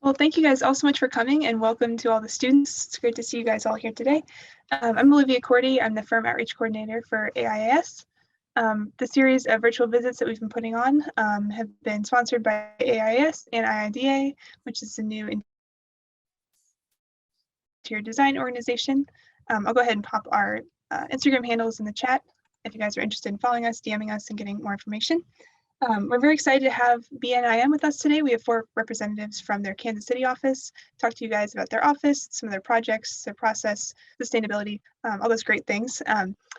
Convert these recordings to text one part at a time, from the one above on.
Well, thank you guys all so much for coming, and welcome to all the students. It's great to see you guys all here today. I'm Olivia Cordy. I'm the Firm Outreach Coordinator for AIAS. The series of virtual visits that we've been putting on have been sponsored by AIAS and AIDA, which is the new interior design organization. I'll go ahead and pop our Instagram handles in the chat if you guys are interested in following us, DMing us, and getting more information. We're very excited to have BNIM with us today. We have 4 representatives from their Kansas City office, talk to you guys about their office, some of their projects, their process, sustainability, all those great things.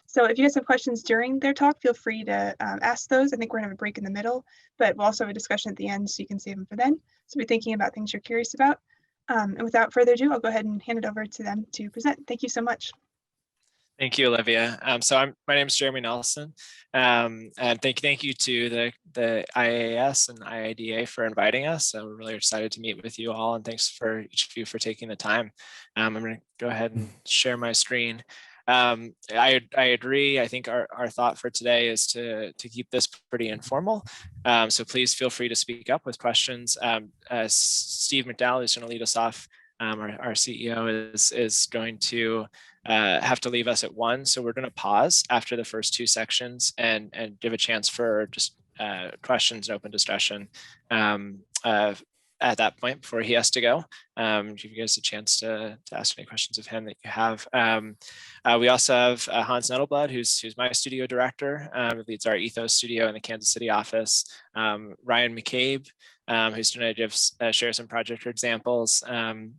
So if you guys have questions during their talk, feel free to ask those. I think we're gonna have a break in the middle, but we'll also have a discussion at the end so you can save them for then. So be thinking about things you're curious about. And without further adu, I'll go ahead and hand it over to them to present. Thank you so much. Thank you, Olivia. My name is Jeremy Nelson, and thank you to the IAAS and IIDA for inviting us. So we're really excited to meet with you all, and thanks for each of you for taking the time. I'm going to go ahead and share my screen. I agree. I think our thought for today is to keep this pretty informal. So please feel free to speak up with questions. Steve McDowell is going to lead us off. Our CEO is going to have to leave us at 1. So we're going to pause after the first 2 sections and give a chance for just questions and open discussion at that point before he has to go. Give you guys a chance to ask any questions of him that you have. We also have Hans Nettelblad, who's my studio director, who leads our Ethos studio in the Kansas City office. Ryan McCabe, who's going to share some project examples. And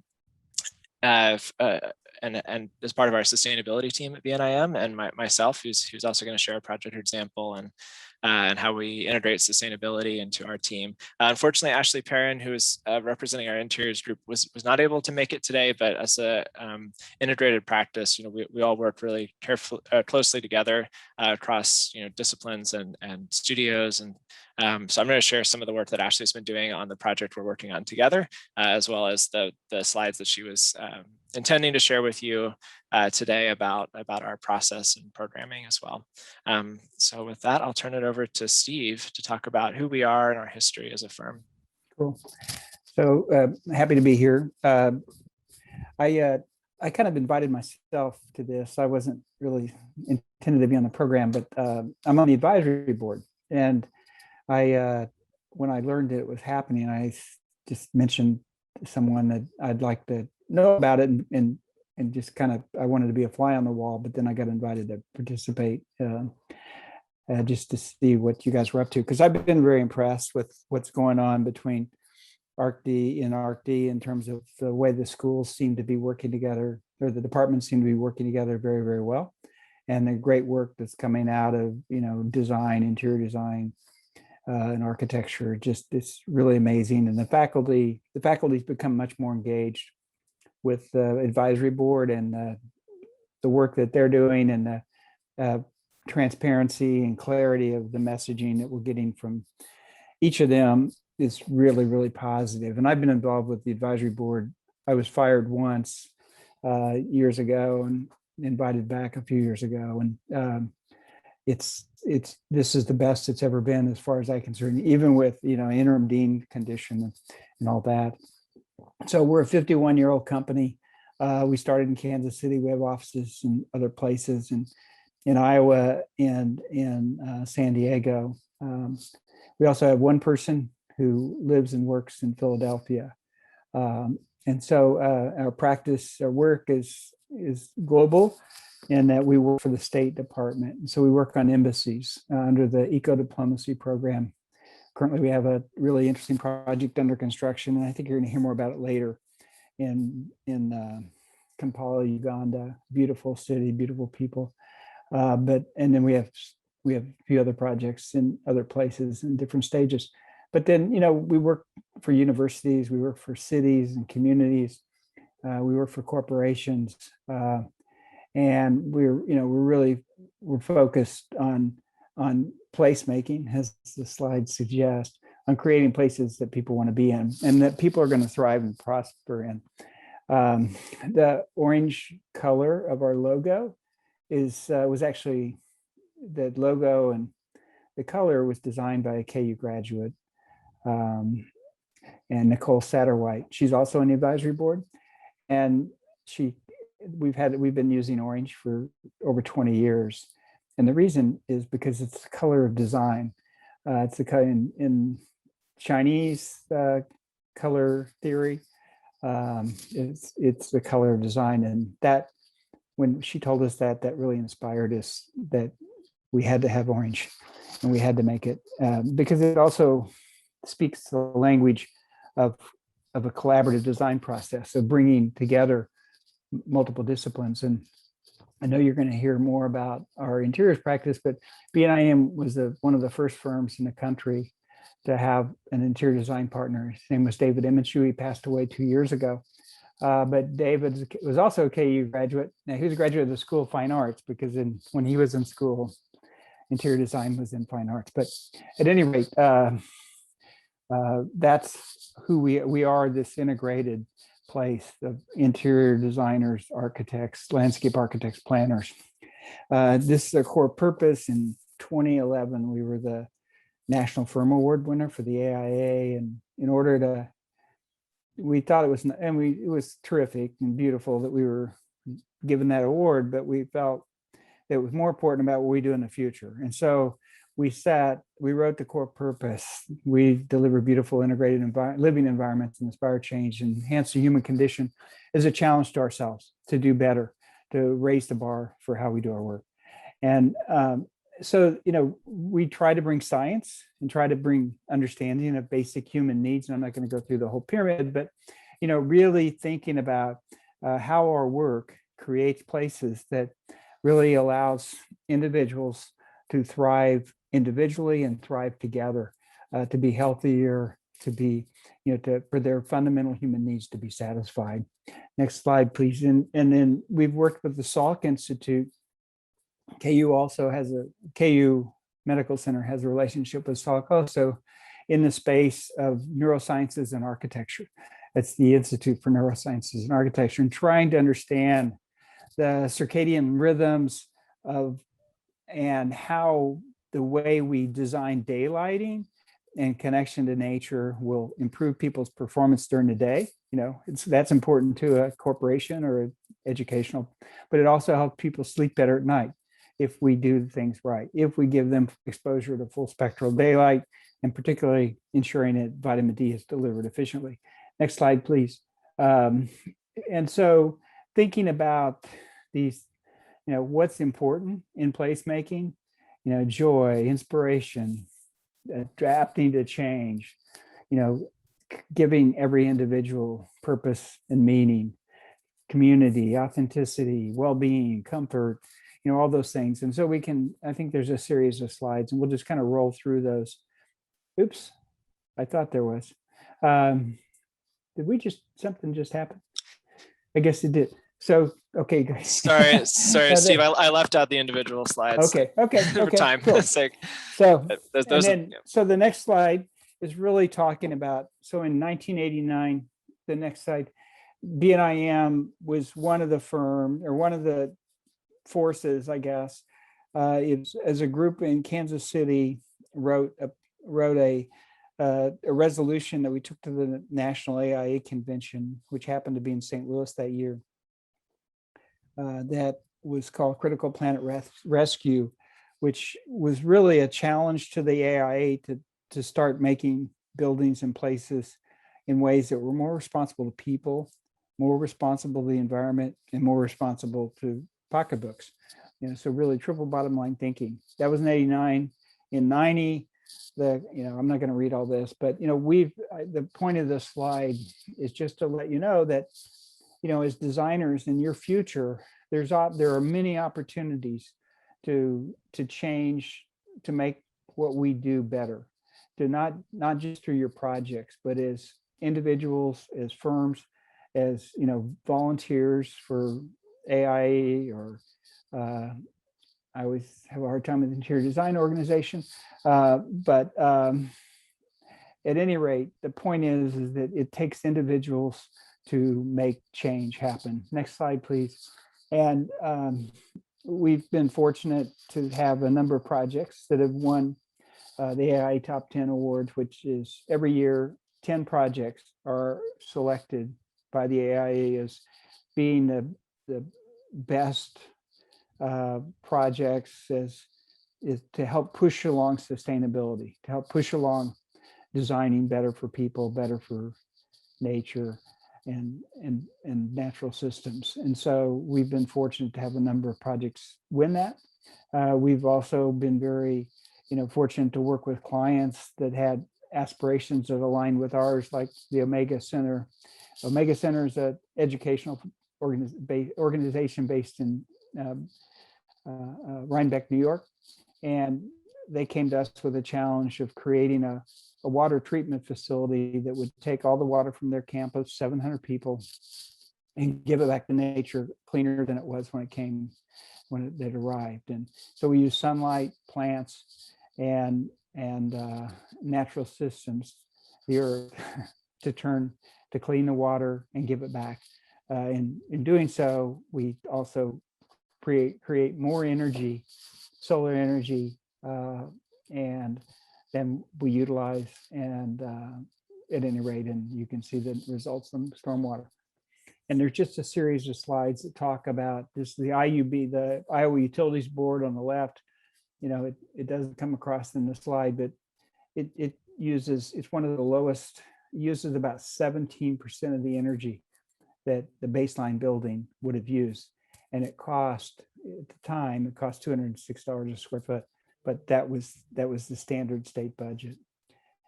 as part of our sustainability team at BNIM, and myself, who's also going to share a project example and how we integrate sustainability into our team. Unfortunately, Ashley Perrin, who is representing our interiors group, was not able to make it today, but as a integrated practice, we all work really closely together across disciplines and studios. And so I'm going to share some of the work that Ashley's been doing on the project we're working on together, as well as the slides that she was intending to share with you today about our process and programming as well. So with that, I'll turn it over to Steve to talk about who we are and our history as a firm. Cool. So happy to be here. I kind of invited myself to this. I wasn't really intended to be on the program, but I'm on the advisory board. And when I learned that it was happening, I just mentioned to someone that I'd like to know about it and just kind of, I wanted to be a fly on the wall, but then I got invited to participate just to see what you guys were up to. Because I've been very impressed with what's going on between ArcD and ArcD in terms of the way the schools seem to be working together, or the departments seem to be working together very, very well. And the great work that's coming out of, design, interior design, and architecture, just it's really amazing. And the faculty's become much more engaged with the advisory board and the work that they're doing, and the transparency and clarity of the messaging that we're getting from each of them is really, really positive. And I've been involved with the advisory board. I was fired once years ago and invited back a few years ago. And this is the best it's ever been as far as I'm concerned, even with, interim dean condition and all that. So we're a 51-year-old company. We started in Kansas City. We have offices in other places in Iowa and in San Diego. We also have one person who lives and works in Philadelphia. And so our work is global, and that we work for the State Department. And so we work on embassies under the eco-diplomacy program. Currently, we have a really interesting project under construction, and I think you're going to hear more about it later in Kampala, Uganda. Beautiful city, beautiful people. And then we have a few other projects in other places in different stages. But then, we work for universities, we work for cities and communities, we work for corporations, and we're focused on placemaking, as the slides suggest, on creating places that people want to be in and that people are going to thrive and prosper in. The orange color of our logo was actually, the logo and the color was designed by a KU graduate. and Nicole Satterwhite. She's also on the advisory board, and we've been using orange for over 20 years. And the reason is because it's the color of design. It's the color in Chinese color theory. It's the color of design, and that when she told us that really inspired us that we had to have orange, and we had to make it because it also speaks the language of a collaborative design process of bringing together multiple disciplines. And I know you're going to hear more about our interiors practice, but BNIM was one of the first firms in the country to have an interior design partner. His name was David Emmonshu. He passed away 2 years ago. But David was also a KU graduate. Now, he was a graduate of the School of Fine Arts because when he was in school, interior design was in fine arts. But at any rate, that's who we are, this integrated place of interior designers, architects, landscape architects, planners. This is a core purpose. In 2011, we were the National Firm Award winner for the AIA. And in order to, we thought it was, and it was terrific and beautiful that we were given that award, but we felt that it was more important about what we do in the future. And so we wrote the core purpose. We deliver beautiful integrated living environments and inspire change and enhance the human condition as a challenge to ourselves to do better, to raise the bar for how we do our work. And so, we try to bring science and try to bring understanding of basic human needs. And I'm not going to go through the whole pyramid, but, really thinking about how our work creates places that really allows individuals to thrive individually and thrive together, to be healthier, to be, for their fundamental human needs to be satisfied. Next slide, please. And then we've worked with the Salk Institute. KU also has KU Medical Center has a relationship with Salk also in the space of neurosciences and architecture. It's the Institute for Neurosciences and Architecture, and trying to understand the circadian rhythms and how the way we design daylighting and connection to nature will improve people's performance during the day. That's important to a corporation or educational, but it also helps people sleep better at night if we do things right, if we give them exposure to full spectral daylight, and particularly ensuring that vitamin D is delivered efficiently. Next slide, please. And so thinking about these, what's important in placemaking, joy, inspiration, adapting to change, giving every individual purpose and meaning, community, authenticity, well-being, comfort, all those things. And so I think there's a series of slides, and we'll just kind of roll through those. Oops, I thought there was. Did something just happen? I guess it did. So, okay, great. Sorry, Steve, I left out the individual slides. Okay. For time sake. So the next slide is really talking about, so in 1989, the next slide, BNIM was one of the forces, I guess, as a group in Kansas City wrote a resolution that we took to the National AIA Convention, which happened to be in St. Louis that year. That was called Critical Planet Rescue, which was really a challenge to the AIA to start making buildings and places in ways that were more responsible to people, more responsible to the environment, and more responsible to pocketbooks. So really triple bottom line thinking. That was in 89. In 90, I'm not going to read all this, but the point of this slide is just to let you know that as designers in your future, there are many opportunities to change, to make what we do better, to not just through your projects, but as individuals, as firms, as volunteers for AIA, or I always have a hard time with interior design organization, but at any rate, the point is that it takes individuals to make change happen. Next slide, please. And we've been fortunate to have a number of projects that have won the AIA Top 10 Awards, which is every year 10 projects are selected by the AIA as being the best projects is to help push along sustainability, to help push along designing better for people, better for nature and natural systems. And so we've been fortunate to have a number of projects win that. We've also been very, fortunate to work with clients that had aspirations that aligned with ours, like the Omega Center. Omega Center is an educational organization based in Rhinebeck, New York. And they came to us with a challenge of creating a water treatment facility that would take all the water from their campus, 700 people, and give it back to nature cleaner than it was when it arrived. And so we use sunlight, plants, and natural systems, the earth, to clean the water and give it back. In doing so, we also create more energy, solar energy, and then we utilize, and at any rate, and you can see the results from stormwater. And there's just a series of slides that talk about this, the IUB, the Iowa Utilities Board on the left. It doesn't come across in the slide, but it's one of the lowest, uses about 17% of the energy that the baseline building would have used. And it cost, at the time, it cost $206 a square foot, but that was the standard state budget.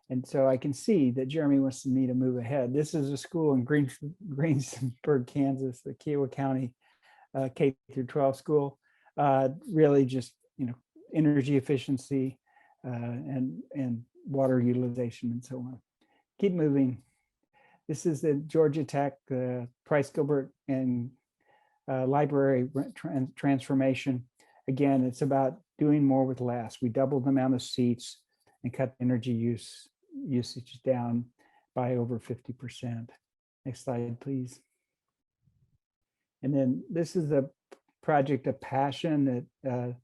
And so I can see that Jeremy wants me to move ahead. This is a school in Greensburg, Kansas, the Kiowa County K through 12 school. Really just, energy efficiency and water utilization and so on. Keep moving. This is the Georgia Tech, Price Gilbert and library transformation. Again, it's about doing more with less. We doubled the amount of seats and cut energy usage down by over 50%. Next slide, please. And then this is a project of passion that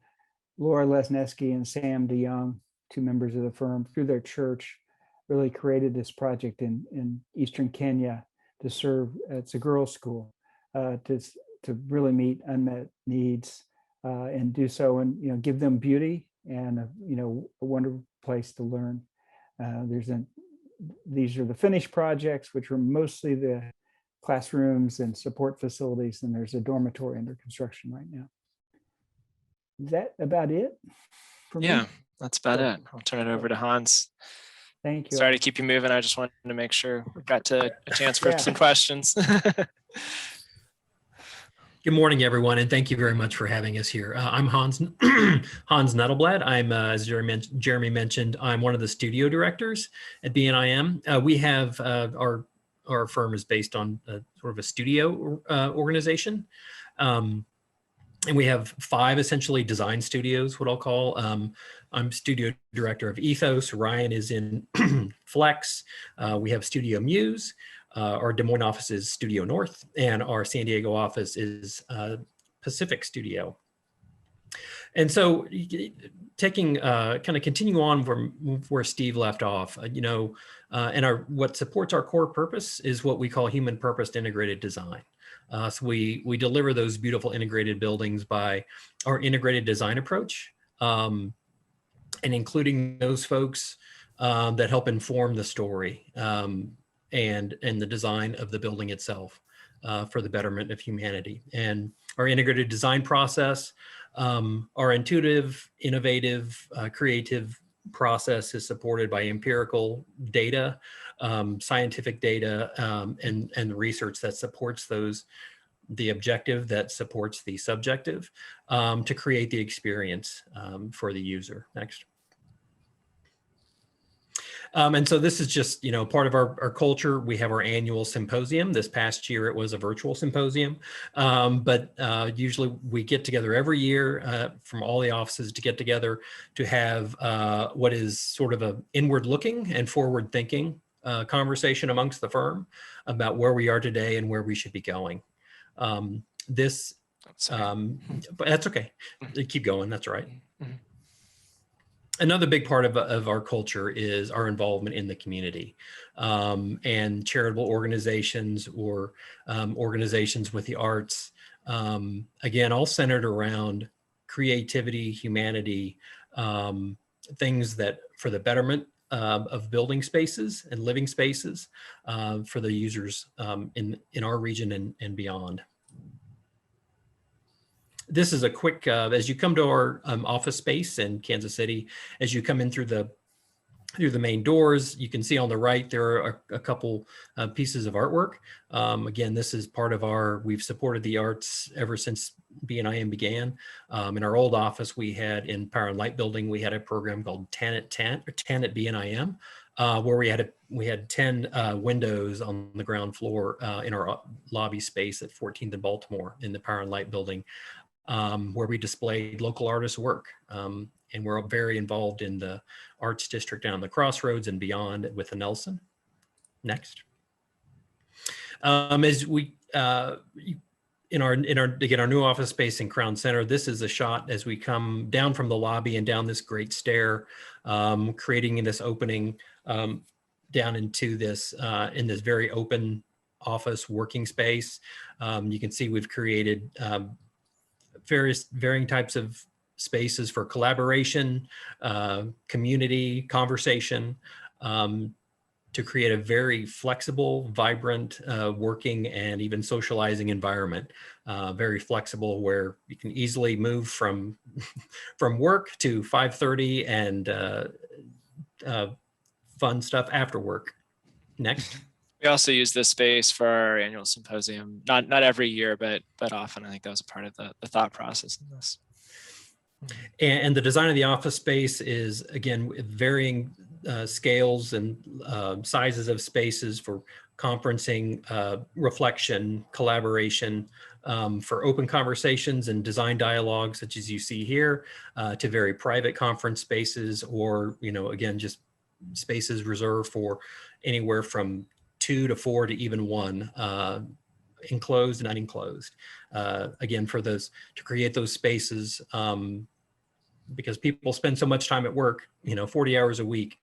Laura Lesneski and Sam DeYoung, two members of the firm, through their church, really created this project in Eastern Kenya to serve. It's a girls' school to really meet unmet needs and do so, and give them beauty and a wonderful place to learn. These are the finished projects, which are mostly the classrooms and support facilities, and there's a dormitory under construction right now. Is that about it? Yeah, that's about it. I'll turn it over to Hans. Thank you. Sorry to keep you moving. I just wanted to make sure we got to a chance for some questions. Good morning, everyone, and thank you very much for having us here. I'm Hans Nuttleblad. I'm, as Jeremy mentioned, I'm one of the studio directors at BNIM. We have our firm is based on sort of a studio organization. And we have 5 essentially design studios, what I'll call. I'm studio director of Ethos. Ryan is in Flex. We have Studio Muse. Our Des Moines office is Studio North, and our San Diego office is Pacific Studio. And so taking kind of continuing on from where Steve left off, and what supports our core purpose is what we call human purposed integrated design. So we deliver those beautiful integrated buildings by our integrated design approach, and including those folks that help inform the story and the design of the building itself for the betterment of humanity. And our integrated design process, our intuitive, innovative, creative process is supported by empirical data, scientific data, and the research that supports the objective that supports the subjective to create the experience for the user. Next. And so this is just, part of our culture. We have our annual symposium. This past year, it was a virtual symposium, but usually we get together every year from all the offices to get together to have what is sort of an inward looking and forward thinking conversation amongst the firm about where we are today and where we should be going. But that's okay. Keep going. That's all right. Another big part of our culture is our involvement in the community, and charitable organizations or organizations with the arts. Again, all centered around creativity, humanity, things that for the betterment of building spaces and living spaces for the users in our region and beyond. This is a quick, as you come to our office space in Kansas City, as you come in through the main doors, you can see on the right, there are a couple pieces of artwork. Again, this is part of we've supported the arts ever since BNIM began. In our old office, we had in Power and Light Building, we had a program called Tenet BNIM, where we had 10 windows on the ground floor in our lobby space at 14th and Baltimore in the Power and Light Building. Where we displayed local artists' work. And we're very involved in the arts district down the Crossroads and beyond with the Nelson. Next. As we, in our new office space in Crown Center, this is a shot as we come down from the lobby and down this great stair, creating this opening down into this, in this very open office working space. You can see we've created varying types of spaces for collaboration, community, conversation, to create a very flexible, vibrant, working and even socializing environment. Very flexible, where you can easily move from work to 5:30 and fun stuff after work. Next. We also use this space for our annual symposium, not every year, but often. I think that was a part of the thought process in this. And the design of the office space is, again, varying scales and sizes of spaces for conferencing, reflection, collaboration, for open conversations and design dialogues, such as you see here, to very private conference spaces, or, again, just spaces reserved for anywhere from 2 to 4 to even 1, enclosed and unenclosed. Again, to create those spaces, because people spend so much time at work, 40 hours a week,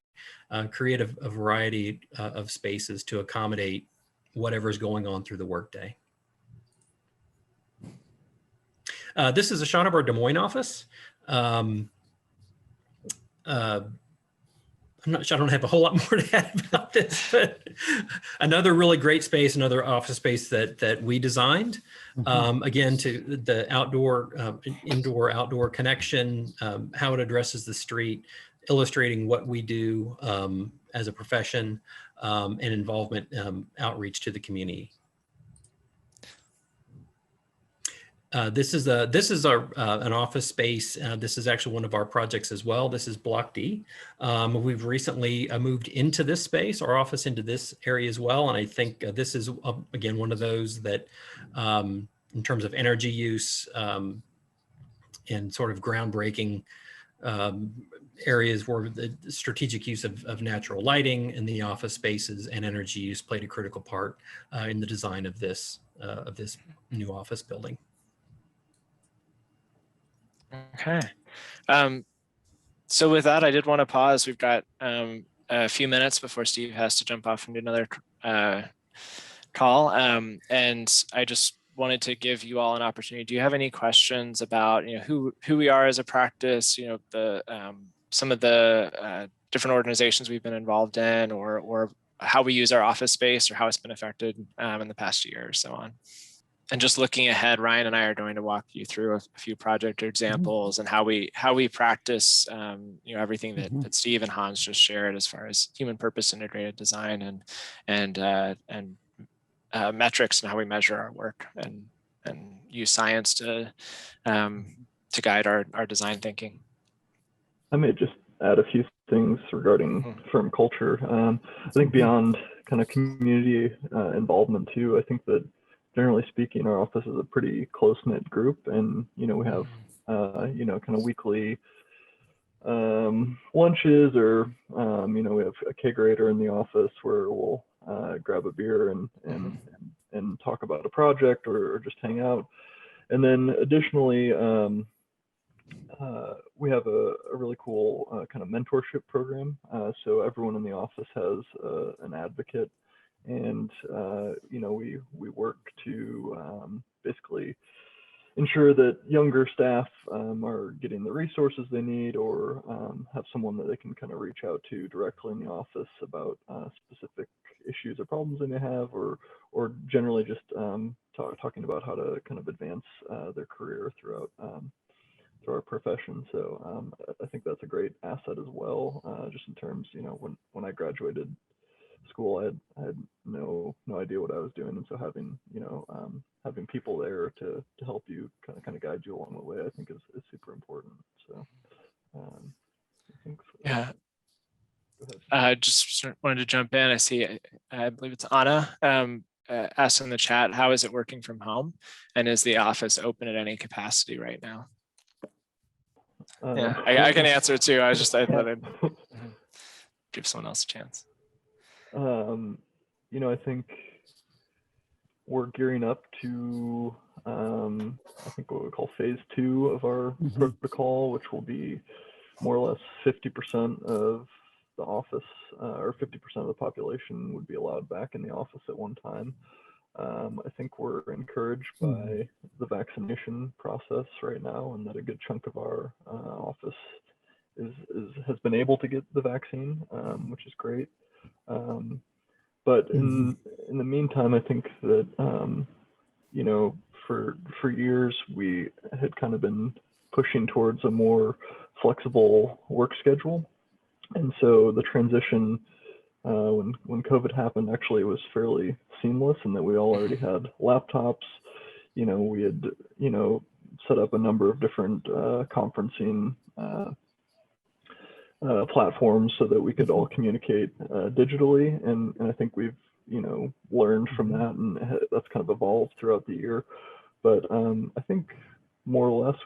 create a variety of spaces to accommodate whatever's going on through the workday. This is a shot of our Des Moines office. I'm not sure, I don't have a whole lot more to add about this, but another really great space, another office space that we designed. Again, to the indoor-outdoor connection, how it addresses the street, illustrating what we do as a profession, and involvement, outreach to the community. This is an office space. This is actually one of our projects as well. This is Block D. We've recently moved into this space, our office into this area as well. And I think this is, again, one of those that, in terms of energy use and sort of groundbreaking areas where the strategic use of natural lighting in the office spaces and energy use played a critical part in the design of this new office building. Okay. So with that, I did want to pause. We've got a few minutes before Steve has to jump off into another call. And I just wanted to give you all an opportunity. Do you have any questions about, who we are as a practice, some of the different organizations we've been involved in, or how we use our office space, or how it's been affected in the past year or so on? And just looking ahead, Ryan and I are going to walk you through a few project examples and how we practice, everything that Steve and Hans just shared as far as human purpose integrated design and metrics, and how we measure our work and use science to guide our design thinking. I may just add a few things regarding firm culture. I think beyond kind of community involvement too, I think that generally speaking, our office is a pretty close-knit group, and we have kind of weekly lunches, or we have a kegerator in the office where we'll grab a beer and talk about a project or just hang out. And then additionally, we have a really cool kind of mentorship program. So everyone in the office has an advocate, and you know, we work to basically ensure that younger staff are getting the resources they need, or have someone that they can kind of reach out to directly in the office about specific issues or problems they may have, or generally just talking about how to kind of advance their career throughout through our profession. So I think that's a great asset as well, just in terms, you know, when I graduated school, I had no idea what I was doing, and so having, you know, having people there to help you kind of guide you along the way, I think is super important. So I think yeah. Just wanted to jump in. I see, I believe it's Anna asked in the chat, how is it working from home, and is the office open at any capacity right now? Yeah, I can answer too. I thought I'd give someone else a chance. You know, I think we're gearing up to, I think what we call phase 2 of our protocol, which will be more or less 50% of the office, or 50% of the population would be allowed back in the office at one time. I think we're encouraged by the vaccination process right now, and that a good chunk of our office has been able to get the vaccine, which is great. But in the meantime, I think that you know, for years we had kind of been pushing towards a more flexible work schedule, and so the transition when COVID happened, actually it was fairly seamless, in that we all already had laptops. You know, we had, you know, set up a number of different conferencing platforms so that we could all communicate digitally, and I think we've, you know, learned from that, and that's kind of evolved throughout the year. But I think more or less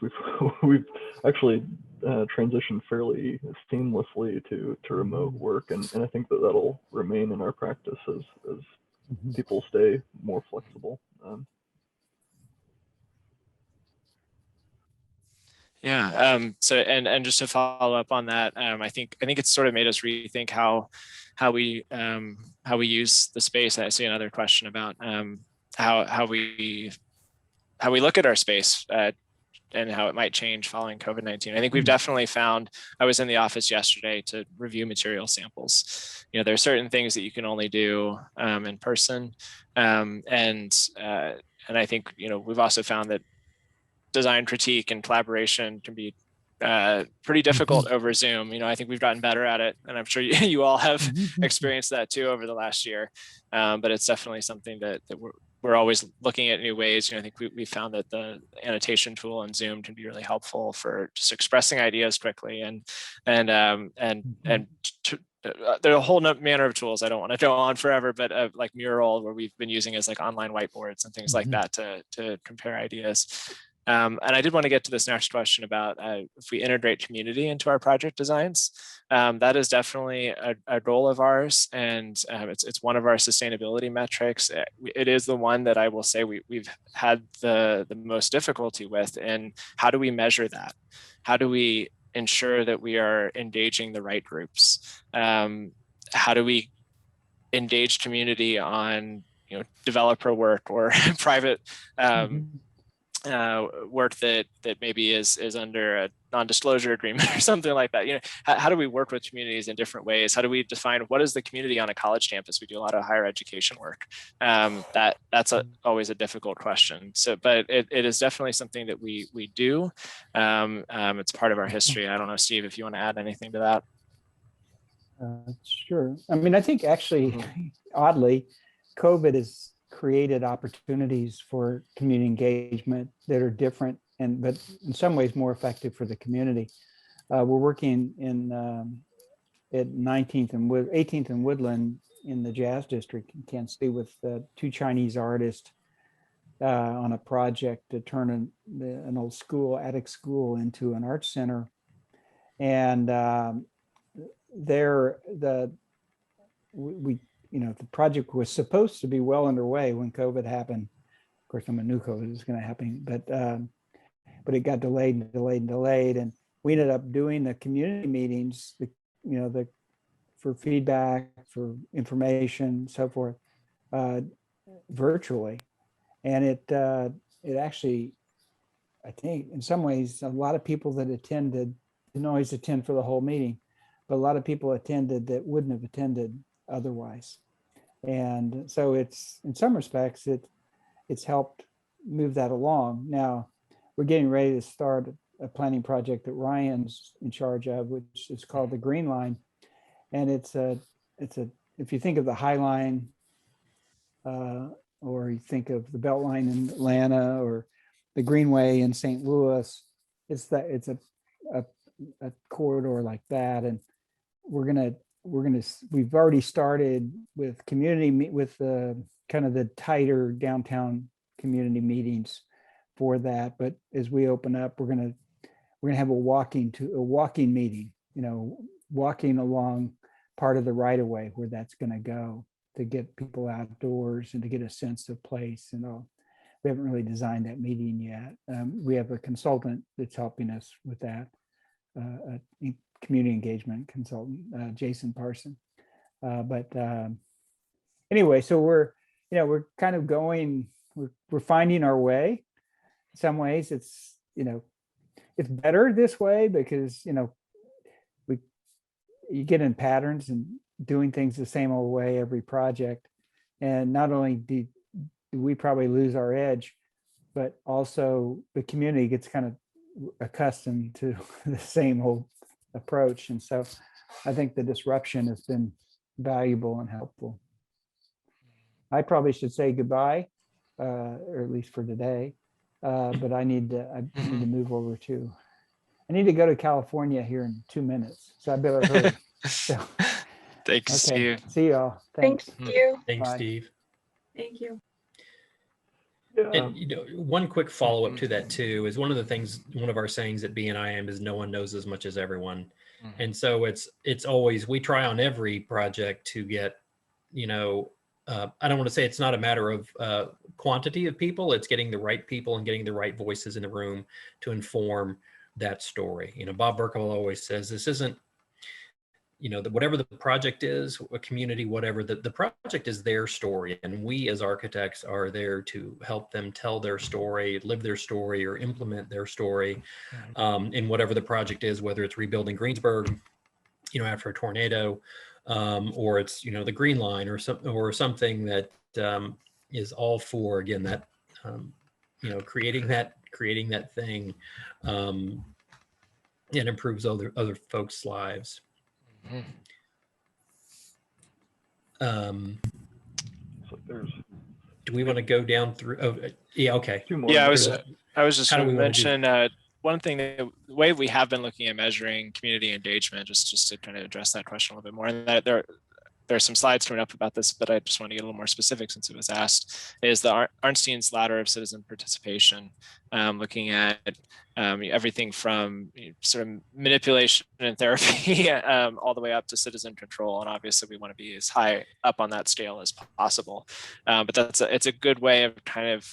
we've actually transitioned fairly seamlessly to remote work, and I think that that'll remain in our practice as people stay more flexible. Yeah. So and just to follow up on that, I think it's sort of made us rethink how we use the space. I see another question about how we look at our space and how it might change following COVID-19. I think we've definitely found. I was in the office yesterday to review material samples. You know, there are certain things that you can only do in person, and I think, you know, we've also found that design critique and collaboration can be pretty difficult over Zoom. You know, I think we've gotten better at it, and I'm sure you all have experienced that too over the last year. But it's definitely something that we're always looking at new ways. You know, I think we found that the annotation tool in Zoom can be really helpful for just expressing ideas quickly, and there are a whole manner of tools. I don't want to go on forever, but like Mural, where we've been using as like online whiteboards and things like that to compare ideas. And I did want to get to this next question about if we integrate community into our project designs. That is definitely a goal of ours, and it's one of our sustainability metrics. It is the one that I will say we've had the most difficulty with. And how do we measure that? How do we ensure that we are engaging the right groups? How do we engage community on, you know, developer work or private work that maybe is under a non-disclosure agreement or something like that? You know, how do we work with communities in different ways? How do we define what is the community on a college campus? We do a lot of higher education work. That's always a difficult question. So, but it is definitely something that we do. It's part of our history. I don't know, Steve, if you want to add anything to that. Sure. I mean, I think actually, oddly, COVID has created opportunities for community engagement that are different, but in some ways more effective for the community. We're working at 19th and 18th and Woodland in the Jazz District in Kansas City with 2 Chinese artists on a project to turn an old attic school into an art center. And the project was supposed to be well underway when COVID happened. Of course, I knew COVID was going to happen, but but it got delayed and delayed and delayed. And we ended up doing the community meetings, for feedback, for information, so forth, virtually. And it actually, I think in some ways, a lot of people that attended didn't always attend for the whole meeting, but a lot of people attended that wouldn't have attended otherwise. And so it's, in some respects, it's helped move that along. Now we're getting ready to start a planning project that Ryan's in charge of, which is called the Green Line. And if you think of the High Line, or you think of the Belt Line in Atlanta, or the Greenway in St. Louis, it's a corridor like that. And we've already started with kind of the tighter downtown community meetings for that. But as we open up, we're gonna have a walking meeting, walking along part of the right of way where that's going to go, to get people outdoors and to get a sense of place and all. We haven't really designed that meeting yet. We have a consultant that's helping us with that, a community engagement consultant, Jason Parson. Anyway, so we're kind of going, we're finding our way. In some ways, it's better this way because, you get in patterns and doing things the same old way every project. And not only do we probably lose our edge, but also the community gets kind of accustomed to the same old approach. And so I think the disruption has been valuable and helpful. I probably should say goodbye, or at least for today. But I need to move over to, I need to go to California here in 2 minutes. So I better hurry. So, Thanks, okay. Steve. See y'all. Thanks. Thank you. Thanks, Bye. Steve. Thank you. Yeah. And one quick follow-up to that too is one of our sayings at BNIM is no one knows as much as everyone. And so it's always, we try on every project to get, I don't want to say it's not a matter of quantity of people, it's getting the right people and getting the right voices in the room to inform that story. Bob Berkowitz always says this isn't, whatever the project is, a community, whatever, the project is their story. And we as architects are there to help them tell their story, live their story, or implement their story in whatever the project is, whether it's rebuilding Greensburg, after a tornado, or it's, the Green Line or something that is all for, again, that, creating that thing and improves other folks' lives. So there's Do we want to go down through? Oh, yeah. Okay. 2 more. Yeah, I was just How do going we to want to do mention one thing, the way we have been looking at measuring community engagement, just to kind of address that question a little bit more, and that there's some slides coming up about this, but I just want to get a little more specific since it was asked, is the Arnstein's ladder of citizen participation, looking at everything from sort of manipulation and therapy all the way up to citizen control. And obviously we want to be as high up on that scale as possible. But it's a good way of kind of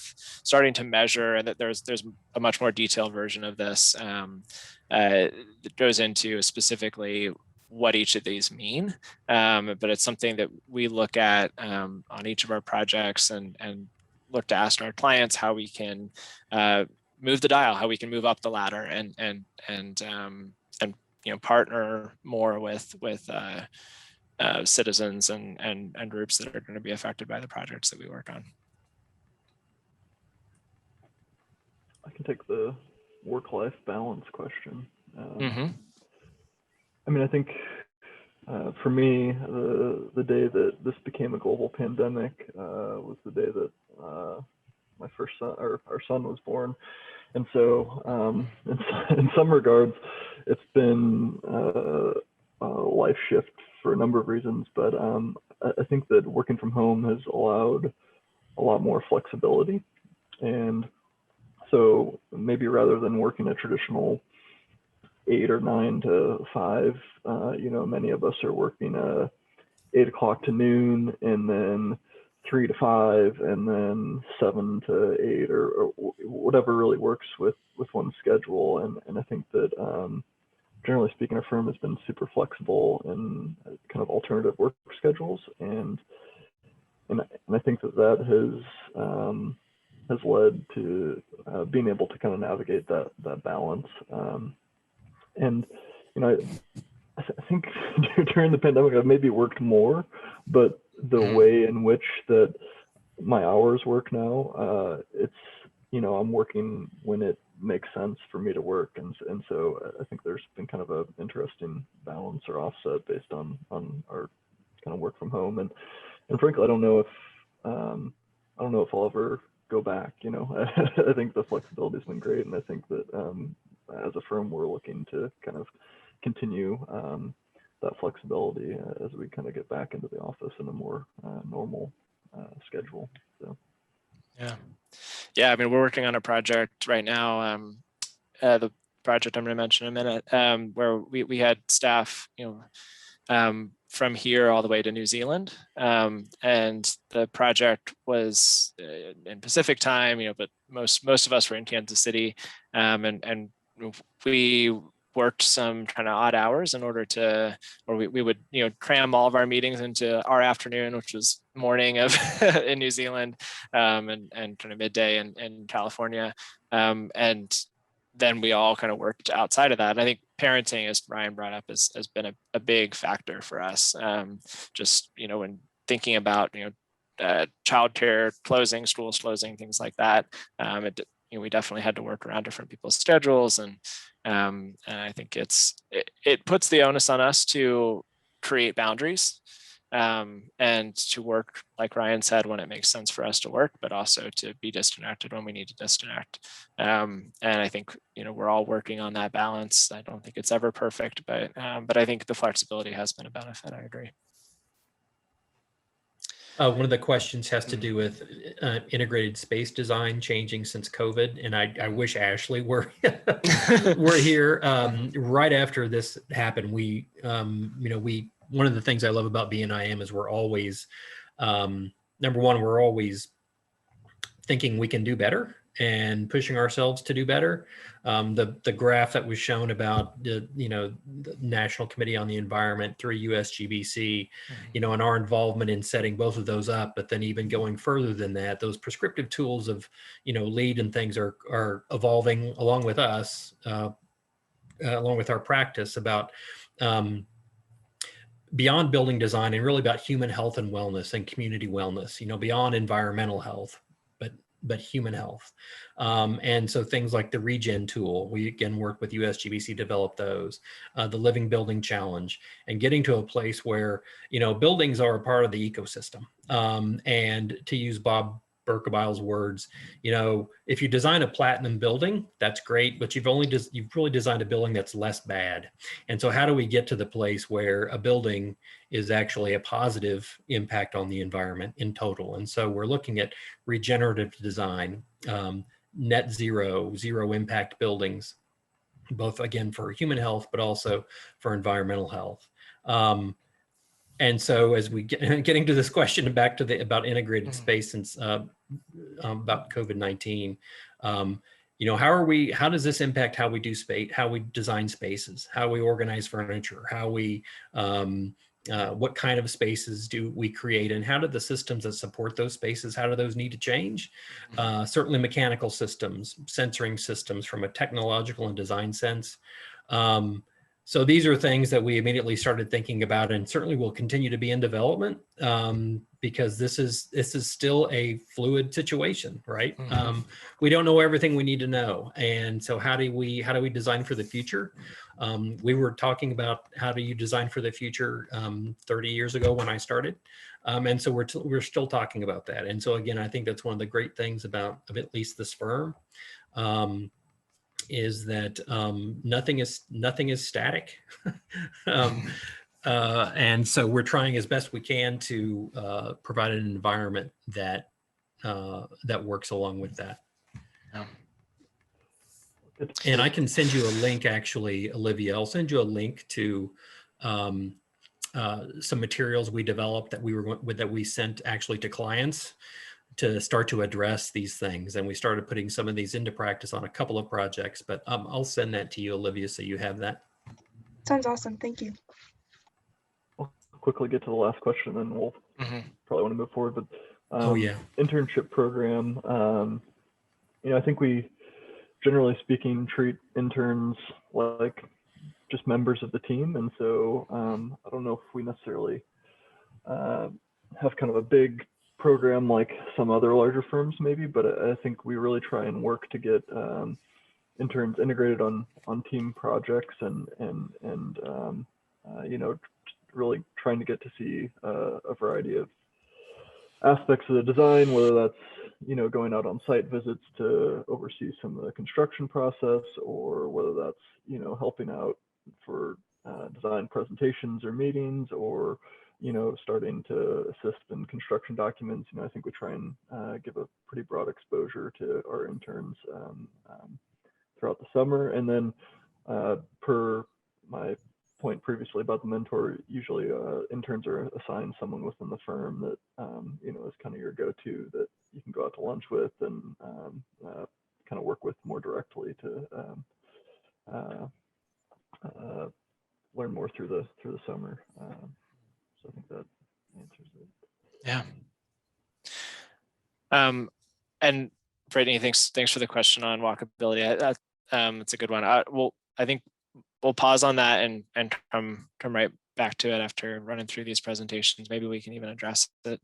starting to measure, and that there's a much more detailed version of this that goes into specifically what each of these mean. But it's something that we look at on each of our projects and look to ask our clients how we can move the dial, how we can move up the ladder and partner more with citizens and groups that are going to be affected by the projects that we work on. I can take the work-life balance question. I mean, I think for me, the day that this became a global pandemic was the day that my first son, or our son, was born. And so in some regards, it's been a life shift for a number of reasons. But I think that working from home has allowed a lot more flexibility. And so maybe rather than working a traditional 8 or 9 to 5, many of us are working 8 o'clock to noon and then 3 to 5 and then 7 to 8 or whatever really works with one's schedule. And I think that generally speaking, our firm has been super flexible in kind of alternative work schedules, and I think that has led to being able to kind of navigate that balance. And I think during the pandemic, I've maybe worked more, but the way in which that my hours work now, it's, I'm working when it makes sense for me to work. And so I think there's been kind of an interesting balance or offset based on our kind of work from home. And frankly, I don't know if I'll ever go back. I think the flexibility has been great. And I think that as a firm, we're looking to kind of continue that flexibility as we kind of get back into the office in a more normal schedule. So. Yeah. I mean, we're working on a project right now. The project I'm going to mention in a minute, where we had staff, from here all the way to New Zealand, and the project was in Pacific time, but most of us were in Kansas City, and we worked some kind of odd hours in order to, or we would, cram all of our meetings into our afternoon, which was morning of in New Zealand, and kind of midday in California. And then we all kind of worked outside of that. And I think parenting, as Ryan brought up, has been a big factor for us. Just, when thinking about, childcare closing, schools closing, things like that, we definitely had to work around different people's schedules, and I think it puts the onus on us to create boundaries, and to work, like Ryan said, when it makes sense for us to work, but also to be disconnected when we need to disconnect. And I think we're all working on that balance. I don't think it's ever perfect, but I think the flexibility has been a benefit. I agree. One of the questions has to do with integrated space design changing since COVID, and I wish Ashley were here. Right after this happened, one of the things I love about BNIM is we're always, number one, we're always thinking we can do better and pushing ourselves to do better. The graph that was shown about the National Committee on the Environment through USGBC, and our involvement in setting both of those up, but then even going further than that, those prescriptive tools of, LEED and things are evolving along with us, along with our practice about beyond building design and really about human health and wellness and community wellness, beyond environmental health, but human health. And so things like the Regen tool, we again work with USGBC, develop those, the Living Building Challenge, and getting to a place where, buildings are a part of the ecosystem. And to use Bob Berkebile's words, if you design a platinum building, that's great, but you've really designed a building that's less bad. And so how do we get to the place where a building is actually a positive impact on the environment in total? And so we're looking at regenerative design, net zero impact buildings, both again for human health, but also for environmental health. And so as we getting to this question back to about integrated space since about COVID-19, how does this impact how we do space, how we design spaces, how we organize furniture, how we, what kind of spaces do we create, and how do the systems that support those spaces, how do those need to change? Certainly mechanical systems, sensoring systems from a technological and design sense. So these are things that we immediately started thinking about, and certainly will continue to be in development, because this is still a fluid situation, right? We don't know everything we need to know, and so how do we design for the future? We were talking about how do you design for the future 30 years ago when I started, and so we're still talking about that. And so again, I think that's one of the great things about at least this firm. Is that nothing is static, and so we're trying as best we can to provide an environment that works along with that. And I can send you a link, actually, Olivia. I'll send you a link to some materials we developed that we sent actually to clients to start to address these things. And we started putting some of these into practice on a couple of projects, but I'll send that to you, Olivia, so you have that. Sounds awesome. Thank you. I'll quickly get to the last question, and then we'll probably want to move forward. But internship program, I think we, generally speaking, treat interns like just members of the team. And so I don't know if we necessarily have kind of a big program like some other larger firms maybe, but I think we really try and work to get interns integrated on team projects and really trying to get to see a variety of aspects of the design, whether that's going out on site visits to oversee some of the construction process, or whether that's helping out for design presentations or meetings, or starting to assist in construction documents. I think we try and give a pretty broad exposure to our interns throughout the summer. And then per my point previously about the mentor, usually interns are assigned someone within the firm that is kind of your go-to, that you can go out to lunch with and kind of work with more directly to learn more through the summer. So I think that answers it. Yeah. And Brittany, thanks for the question on walkability. It's a good one. I think we'll pause on that and come right back to it after running through these presentations. Maybe we can even address it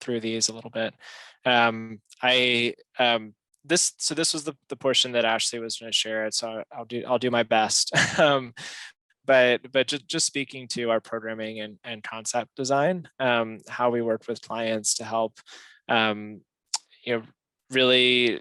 through these a little bit. This was the portion that Ashley was going to share, so I'll do my best. But just speaking to our programming and concept design, how we work with clients to help really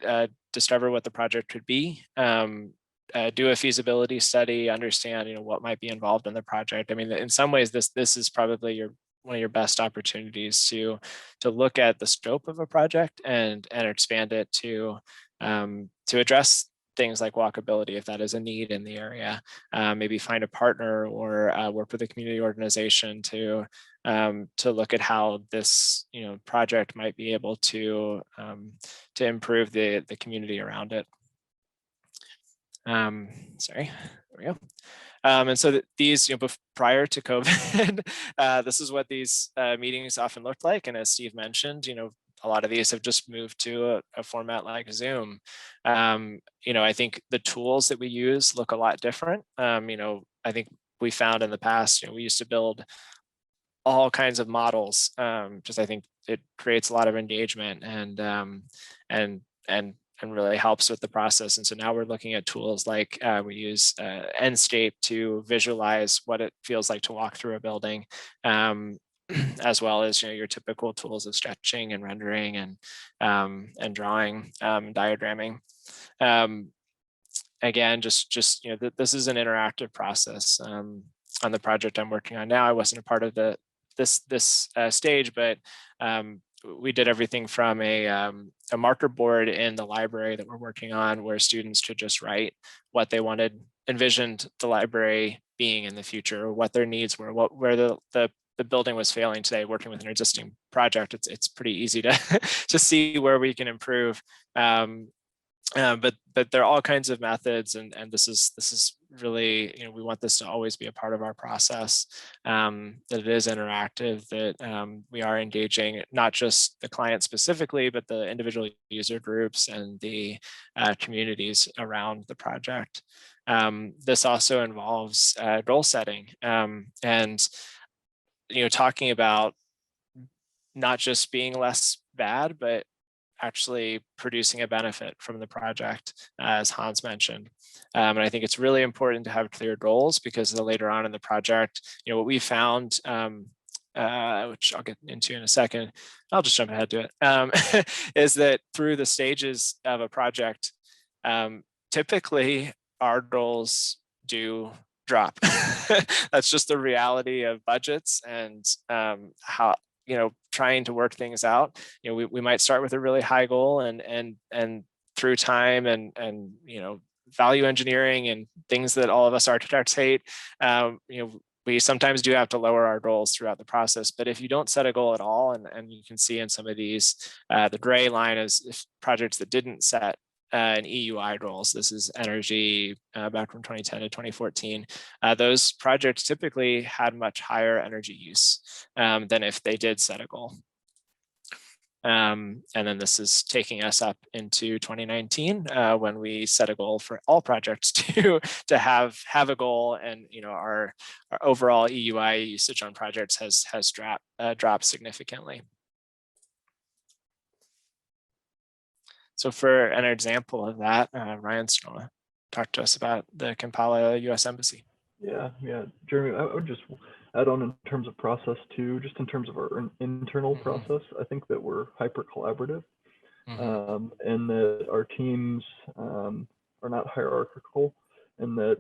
discover what the project could be, do a feasibility study, understand what might be involved in the project. I mean, in some ways, this is probably one of your best opportunities to look at the scope of a project and expand it to address things like walkability, if that is a need in the area. Maybe find a partner or work with a community organization to look at how this project might be able to improve the community around it. Sorry, there we go. And so these, prior to COVID, this is what these meetings often looked like. And as Steve mentioned, a lot of these have just moved to a format like Zoom. I think the tools that we use look a lot different. I think we found in the past, we used to build all kinds of models. Just I think it creates a lot of engagement and really helps with the process. And so now we're looking at tools like we use Enscape to visualize what it feels like to walk through a building, as well as your typical tools of sketching and rendering and drawing, diagramming. Again, just this is an interactive process. On the project I'm working on now, I wasn't a part of this stage, but we did everything from a marker board in the library that we're working on, where students could just write what they envisioned the library being in the future, or what their needs were, where the building was failing today. Working with an existing project, it's pretty easy to to see where we can improve. But there are all kinds of methods, and this is really, we want this to always be a part of our process, that it is interactive, that we are engaging not just the client specifically, but the individual user groups and the communities around the project. This also involves goal setting, and talking about not just being less bad, but actually producing a benefit from the project, as Hans mentioned. And I think it's really important to have clear goals, because later on in the project, what we found, which I'll get into in a second, I'll just jump ahead to it, is that through the stages of a project, typically our goals do drop. That's just the reality of budgets and how, trying to work things out. We might start with a really high goal, and through time and value engineering and things that all of us architects hate, we sometimes do have to lower our goals throughout the process, but if you don't set a goal at all, and you can see in some of these, the gray line is projects that didn't set an EUI goals. This is energy back from 2010 to 2014. Those projects typically had much higher energy use than if they did set a goal. And then this is taking us up into 2019 when we set a goal for all projects to have a goal, and our overall EUI usage on projects has dropped significantly. So for an example of that, Ryan's going to talk to us about the Kampala U.S. Embassy. Yeah, Jeremy, I would just add on in terms of process too, just in terms of our internal process. I think that we're hyper collaborative, and that our teams are not hierarchical, and that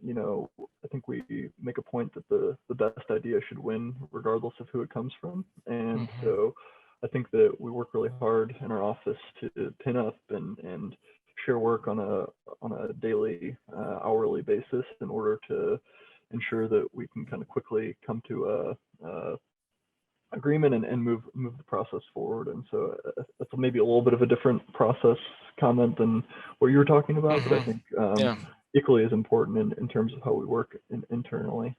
I think we make a point that the best idea should win regardless of who it comes from, and so I think that we work really hard in our office to pin up and share work on a daily, hourly basis in order to ensure that we can kind of quickly come to a agreement and move the process forward. And so that's maybe a little bit of a different process comment than what you were talking about, but I think equally as important in terms of how we work internally.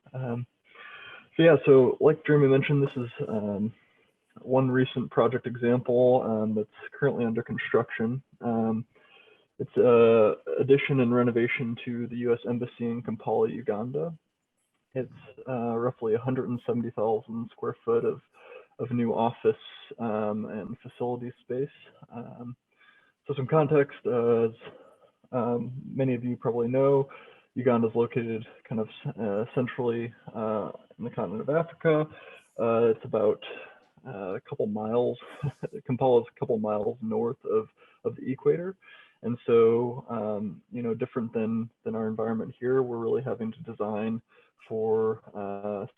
So like Jeremy mentioned, this is one recent project example that's currently under construction. It's addition and renovation to the U.S. Embassy in Kampala, Uganda. It's roughly 170,000 square foot of new office and facility space. So some context, as many of you probably know, Uganda is located kind of centrally in the continent of Africa. It's about a couple miles, Kampala is a couple miles north of the equator. And so, different than our environment here, we're really having to design for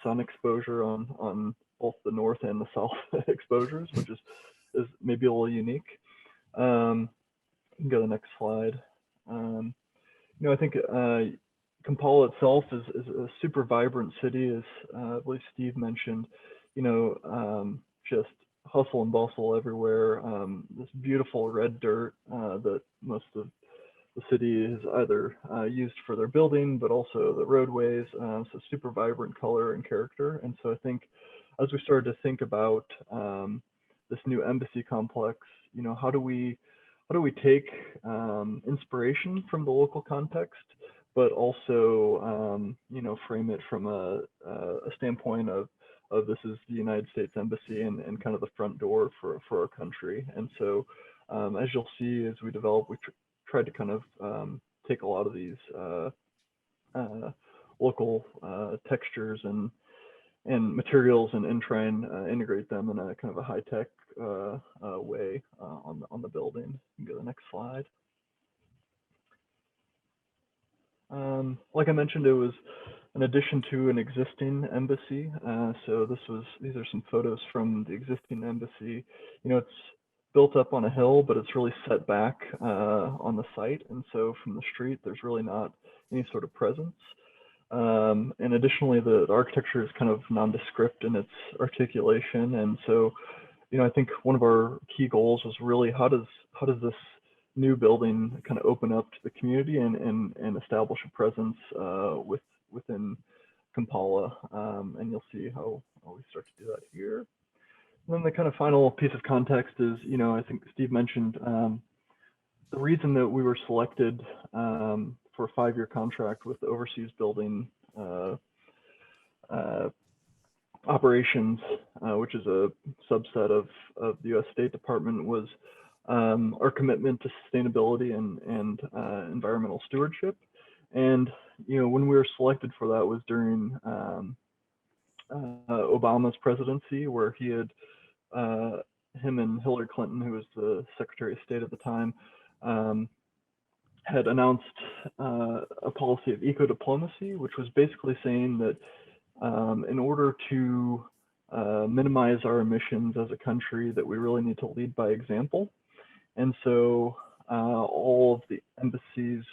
sun exposure on both the north and the south exposures, which is maybe a little unique. You can go to the next slide. I think Kampala itself is a super vibrant city, as I believe Steve mentioned. Just hustle and bustle everywhere. This beautiful red dirt that most of the city is either used for their building, but also the roadways. So super vibrant color and character. And so I think as we started to think about this new embassy complex, how do we take inspiration from the local context, but also frame it from a standpoint of this is the United States Embassy and kind of the front door for our country. And so as you'll see, as we develop, we tried to kind of take a lot of these local textures and materials and try and integrate them in a kind of a high-tech way on the building. You can go to the next slide. Like I mentioned, it was an addition to an existing embassy. So these are some photos from the existing embassy. It's built up on a hill, but it's really set back on the site. And so from the street, there's really not any sort of presence. And additionally, the architecture is kind of nondescript in its articulation. And so, I think one of our key goals was really how does this new building kind of open up to the community and establish a presence within Kampala, and you'll see how we start to do that here. And then the kind of final piece of context is, I think Steve mentioned the reason that we were selected for a 5-year contract with the overseas building operations, which is a subset of the U.S. State Department, was our commitment to sustainability and environmental stewardship. And when we were selected for that was during Obama's presidency, where he had him and Hillary Clinton, who was the Secretary of State at the time, had announced a policy of eco-diplomacy, which was basically saying that in order to minimize our emissions as a country, that we really need to lead by example. And so all of the embassies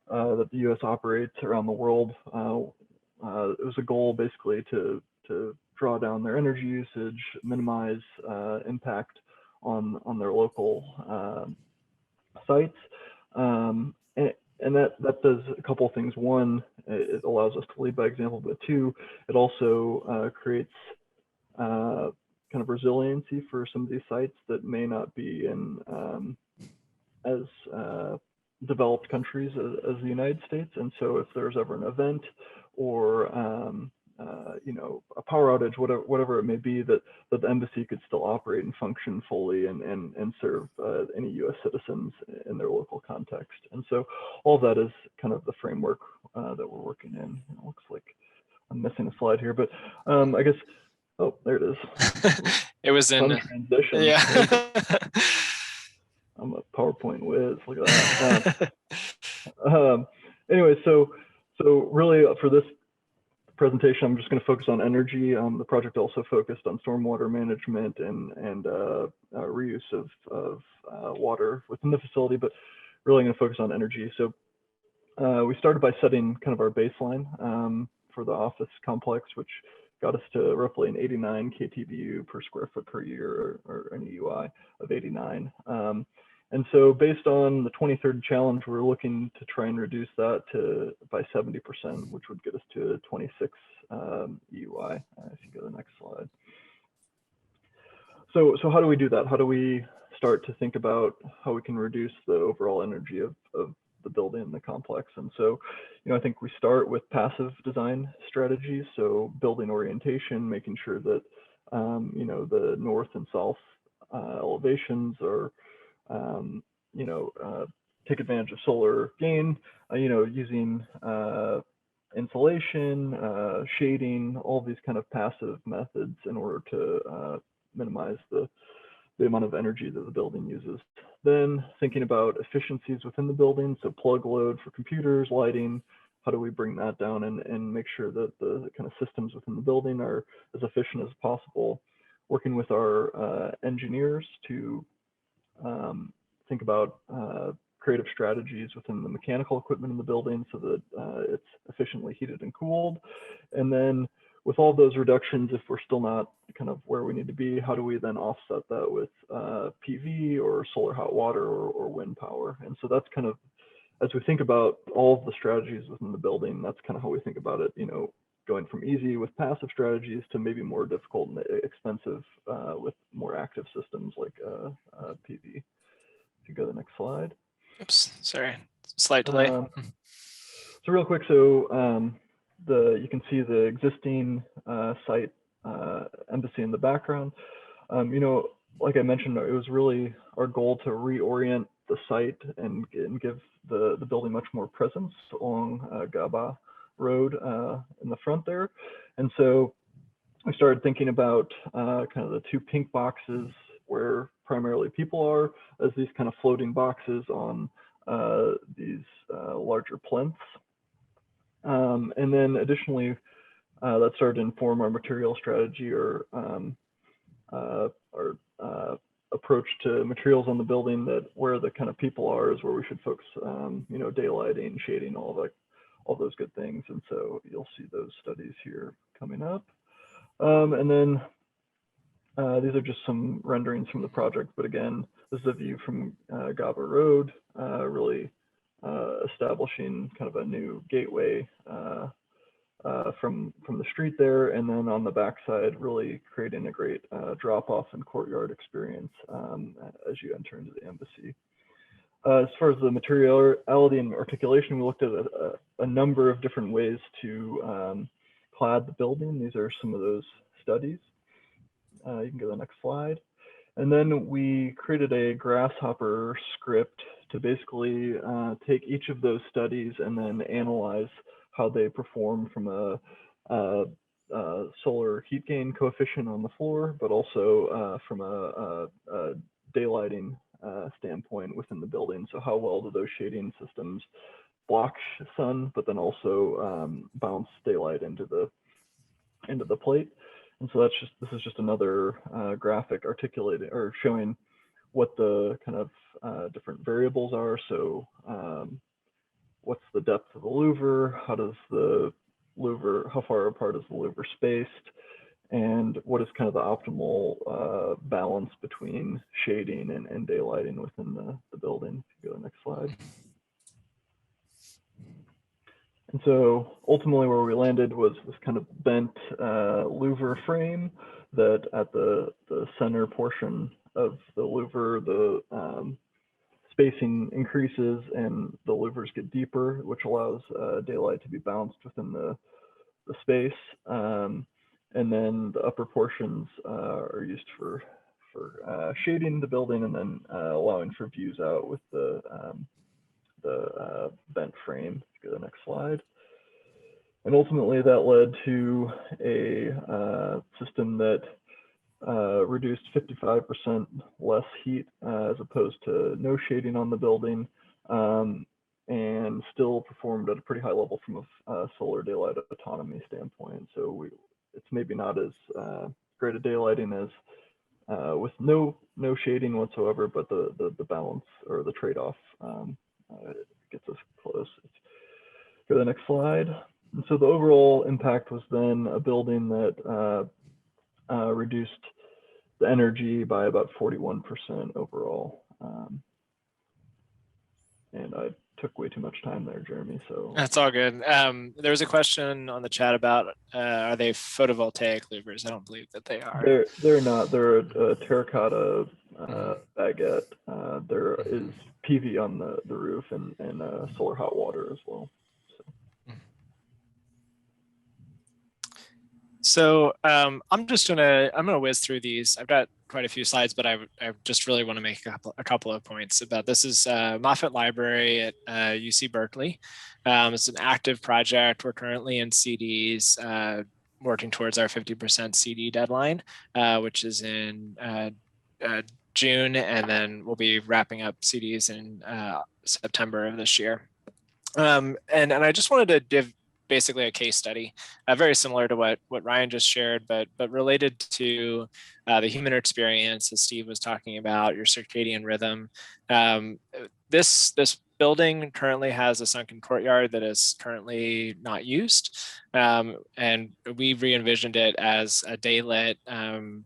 that the U.S. operates around the world it was a goal basically to draw down their energy usage, minimize impact on their local sites. And that does a couple of things. One, it allows us to lead by example, but two, it also creates kind of resiliency for some of these sites that may not be in as developed countries as the United States. And so if there's ever an event or you know, a power outage, whatever it may be, that the embassy could still operate and function fully and serve any U.S. citizens in their local context. And so all of that is kind of the framework that we're working in. It looks like I'm missing a slide here, but I guess, oh, there it is. It was in transition. Yeah. I'm a PowerPoint whiz. Look at that. Anyway, so really for this presentation, I'm just going to focus on energy. The project also focused on stormwater management and reuse of water within the facility, but really going to focus on energy. So we started by setting kind of our baseline for the office complex, which got us to roughly an 89 kTBU per square foot per year, or an EUI of 89. And so based on the 2030 challenge, we're looking to try and reduce that by 70%, which would get us to 26 EUI. If you go to the next slide. So how do we do that? How do we start to think about how we can reduce the overall energy of the building and the complex? And so, you know, I think we start with passive design strategies. So building orientation, making sure that, you know, the north and south elevations are, you know, take advantage of solar gain, you know, using insulation, shading, all these kind of passive methods in order to minimize the amount of energy that the building uses. Then thinking about efficiencies within the building, so plug load for computers, lighting, how do we bring that down and make sure that the kind of systems within the building are as efficient as possible. Working with our engineers to think about creative strategies within the mechanical equipment in the building so that it's efficiently heated and cooled. And then with all those reductions, if we're still not kind of where we need to be, how do we then offset that with PV or solar hot water or wind power? And so that's kind of, as we think about all of the strategies within the building, that's kind of how we think about it, you know, going from easy with passive strategies to maybe more difficult and expensive with more active systems like PV. If you go to the next slide. Oops, sorry, slight delay. So real quick, so you can see the existing site embassy in the background. You know, like I mentioned, it was really our goal to reorient the site and give the building much more presence along Gaba Road in the front there. And so we started thinking about kind of the two pink boxes where primarily people are as these kind of floating boxes on these larger plinths. And then additionally, that started to inform our material strategy or our approach to materials on the building, that where the kind of people are is where we should focus, you know, daylighting, shading, all those good things. And so you'll see those studies here coming up. And then these are just some renderings from the project, but again, this is a view from Gaba Road, really establishing kind of a new gateway from the street there, and then on the backside, really creating a great drop-off and courtyard experience as you enter into the embassy. As far as the materiality and articulation, we looked at a number of different ways to clad the building. These are some of those studies. You can go to the next slide. And then we created a grasshopper script to basically take each of those studies and then analyze how they perform from a solar heat gain coefficient on the floor, but also from a daylighting standpoint within the building. So how well do those shading systems block sun, but then also bounce daylight into the plate? And so this is just another graphic articulating or showing what the kind of different variables are. So what's the depth of the louver? How does the louver, how far apart is the louver spaced, and what is kind of the optimal balance between shading and daylighting within the building. If you go to the next slide. And so ultimately where we landed was this kind of bent louver frame that at the center portion of the louver, the spacing increases and the louvers get deeper, which allows daylight to be bounced within the space. And then the upper portions are used for shading the building, and then allowing for views out with the bent frame. Go to the next slide. And ultimately that led to a system that reduced 55% less heat as opposed to no shading on the building, and still performed at a pretty high level from a solar daylight autonomy standpoint. So it's maybe not as great a daylighting as with no shading whatsoever, but the balance or the trade-off gets us close. Go to the next slide. And so the overall impact was then a building that reduced the energy by about 41% overall. And I took way too much time there, Jeremy. So that's all good. There was a question on the chat about are they photovoltaic louvers? I don't believe that they are. They're not. They're a terracotta baguette. There is PV on the roof and solar hot water as well. So I'm gonna whiz through these. I've got quite a few slides, but I just really want to make a couple of points about this. Is Moffitt Library at UC Berkeley. It's an active project. We're currently in CDs, working towards our 50% CD deadline, which is in June, and then we'll be wrapping up CDs in September of this year. And I just wanted to give basically a case study, very similar to what Ryan just shared, but related to the human experience, as Steve was talking about, your circadian rhythm. This building currently has a sunken courtyard that is currently not used, and we re-envisioned it as a daylit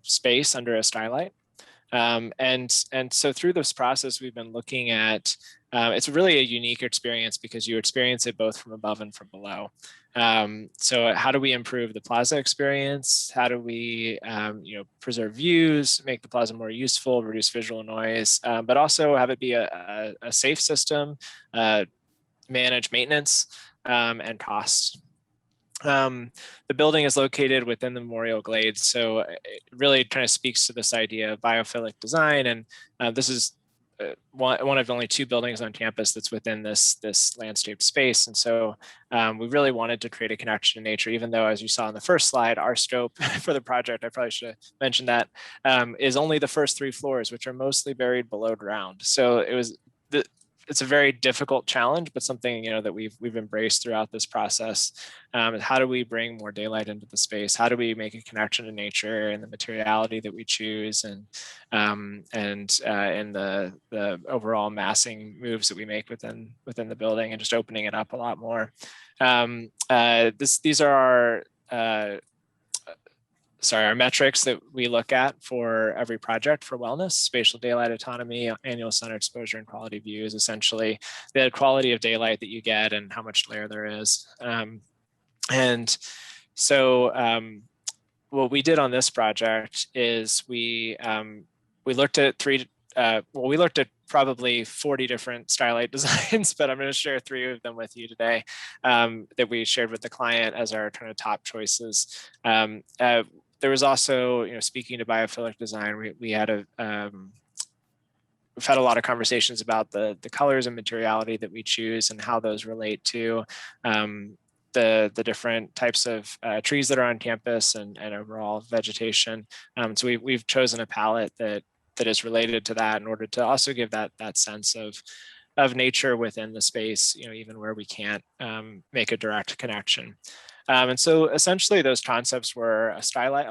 space under a skylight. And so through this process, we've been looking at, it's really a unique experience because you experience it both from above and from below. So how do we improve the plaza experience? How do we preserve views, make the plaza more useful, reduce visual noise, but also have it be a safe system, manage maintenance and costs. The building is located within the Memorial Glades, so it really kind of speaks to this idea of biophilic design, and this is one of only 2 buildings on campus that's within this landscape space. And so we really wanted to create a connection to nature, even though, as you saw in the first slide, our scope for the project, I probably should have mentioned that, is only the first 3 floors, which are mostly buried below ground. So it's a very difficult challenge, but something that we've embraced throughout this process. How do we bring more daylight into the space? How do we make a connection to nature and the materiality that we choose, and the overall massing moves that we make within the building, and just opening it up a lot more. These are our metrics that we look at for every project for wellness: spatial daylight autonomy, annual sun exposure, and quality views. Essentially, the quality of daylight that you get and how much glare there is. And so what we did on this project is we looked at we looked at probably 40 different skylight designs, but I'm going to share 3 of them with you today that we shared with the client as our kind of top choices. There was also, speaking to biophilic design, we've had a lot of conversations about the colors and materiality that we choose and how those relate to the different types of trees that are on campus and overall vegetation. So we've chosen a palette that is related to that in order to also give that sense of nature within the space, even where we can't make a direct connection. And so essentially those concepts were a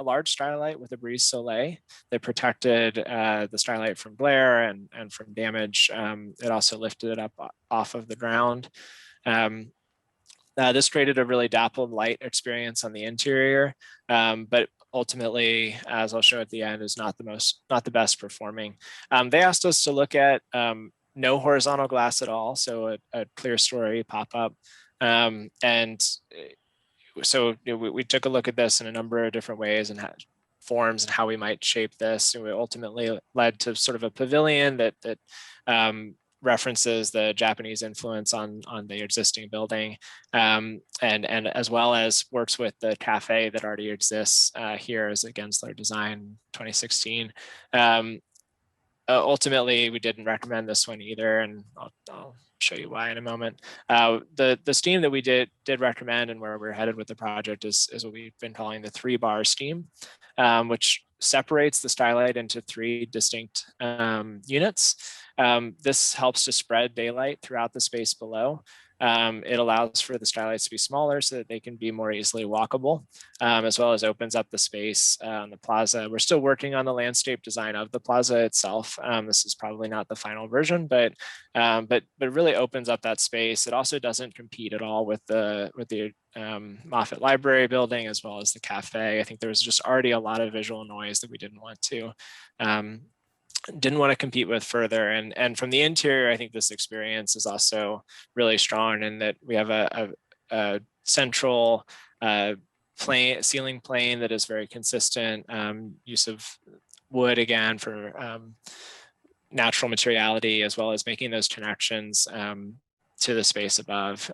large skylight with a brise soleil that protected the skylight from glare and from damage. It also lifted it up off of the ground. This created a really dappled light experience on the interior, but ultimately, as I'll show at the end, is not the best performing. They asked us to look at no horizontal glass at all, so a clear story pop-up. And so we took a look at this in a number of different ways and had forms and how we might shape this. And we ultimately led to sort of a pavilion that references the Japanese influence on the existing building, and as well as works with the cafe that already exists here as a Gensler design 2016. Ultimately, we didn't recommend this one either, and I'll show you why in a moment. The scheme that we did recommend and where we're headed with the project is what we've been calling the 3-bar scheme, which separates the skylight into 3 distinct units. This helps to spread daylight throughout the space below. It allows for the skylights to be smaller so that they can be more easily walkable, as well as opens up the space on the plaza. We're still working on the landscape design of the plaza itself. This is probably not the final version, but it really opens up that space. It also doesn't compete at all with the Moffett Library building as well as the cafe. I think there was just already a lot of visual noise that we didn't want to compete with further. And from the interior, I think this experience is also really strong in that we have a central ceiling plane that is very consistent, use of wood again for natural materiality, as well as making those connections to the space above.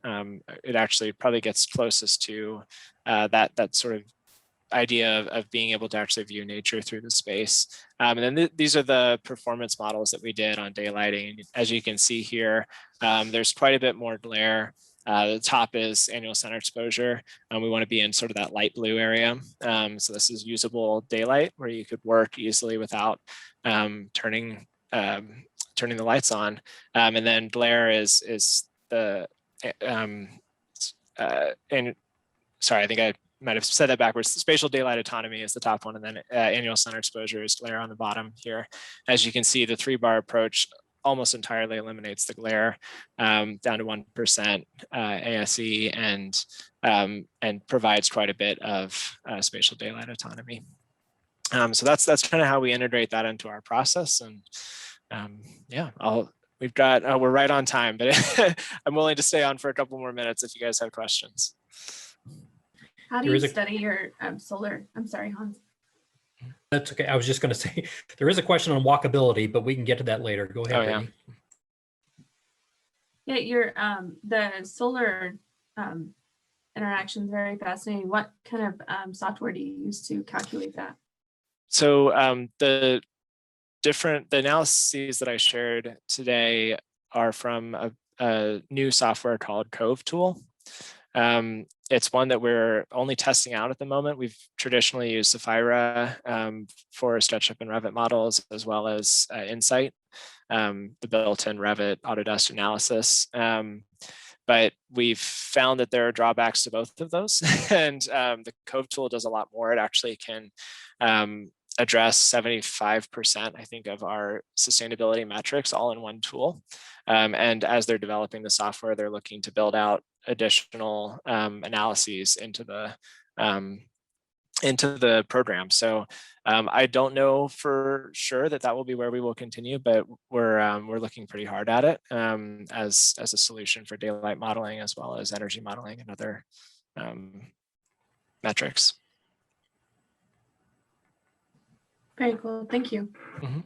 It actually probably gets closest to that sort of idea of being able to actually view nature through the space. And then these are the performance models that we did on daylighting. As you can see here, there's quite a bit more glare. The top is annual center exposure. We want to be in sort of that light blue area. So this is usable daylight where you could work easily without turning the lights on. And then glare is the, and sorry, I think I might have said that backwards. Spatial daylight autonomy is the top one, and then annual center exposure is glare on the bottom here. As you can see, the 3-bar approach almost entirely eliminates the glare down to 1% ASE and provides quite a bit of spatial daylight autonomy. So that's kind of how we integrate that into our process. And yeah, we're right on time, but I'm willing to stay on for a couple more minutes if you guys have questions. How do you study your solar? I'm sorry, Hans. That's okay. I was just going to say there is a question on walkability, but we can get to that later. Go ahead. Oh, yeah. Yeah, your the solar interaction is very fascinating. What kind of software do you use to calculate that? So the analyses that I shared today are from a new software called Cove Tool. It's one that we're only testing out at the moment. We've traditionally used Sapphira for SketchUp and Revit models, as well as Insight, the built-in Revit Autodesk analysis. But we've found that there are drawbacks to both of those. And the Cove tool does a lot more. It actually can address 75%, I think, of our sustainability metrics all in one tool. And as they're developing the software, they're looking to build out additional analyses into the program. So I don't know for sure that will be where we will continue, but we're looking pretty hard at it as a solution for daylight modeling, as well as energy modeling and other metrics. Very cool. Thank you. Mm-hmm.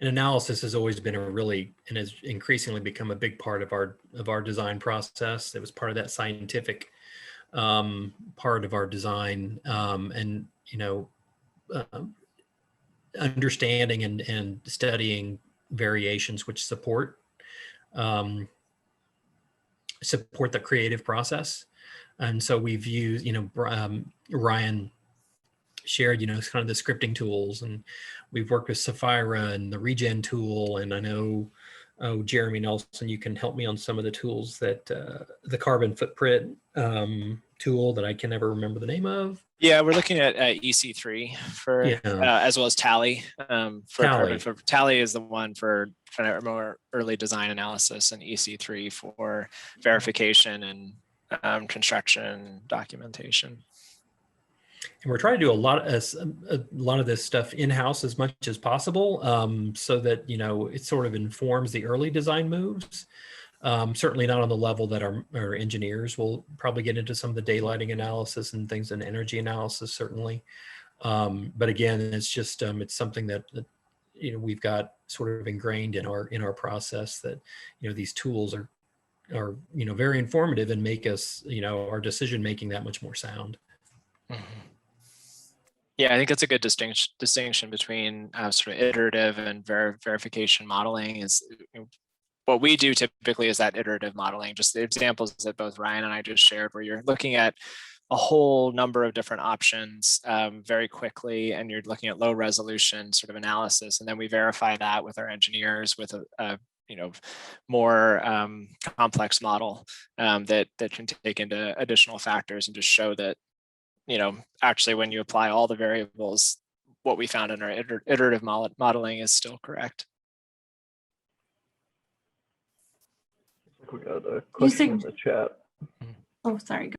And analysis has always been and has increasingly become a big part of our design process. It was part of that scientific part of our design, and understanding and studying variations which support the creative process. And so we've used, Ryan shared, kind of the scripting tools, and we've worked with Sapphira and the Regen tool. And I know, Jeremy Nelson, you can help me on some of the tools that the carbon footprint tool that I can never remember the name of. Yeah, we're looking at EC3 for Yeah. as well as Tally. Tally. Tally is the one for more early design analysis, and EC3 for verification and construction documentation. And we're trying to do a lot of this stuff in-house as much as possible, so that, you know, it sort of informs the early design moves. Certainly not on the level that our engineers will probably get into some of the daylighting analysis and things, and energy analysis, certainly. But again, it's just, it's something that, you know, we've got sort of ingrained in our process, that, you know, these tools are, you know, very informative and make us, you know, our decision making that much more sound. Mm-hmm. Yeah, I think it's a good distinction between sort of iterative and verification modeling. Is, you know, what we do typically is that iterative modeling, just the examples that both Ryan and I just shared, where you're looking at a whole number of different options very quickly, and you're looking at low resolution sort of analysis, and then we verify that with our engineers with a you know, more complex model that can take into additional factors and just show that, you know, actually when you apply all the variables, what we found in our iterative modeling is still correct. We got a question in the chat. Oh, sorry.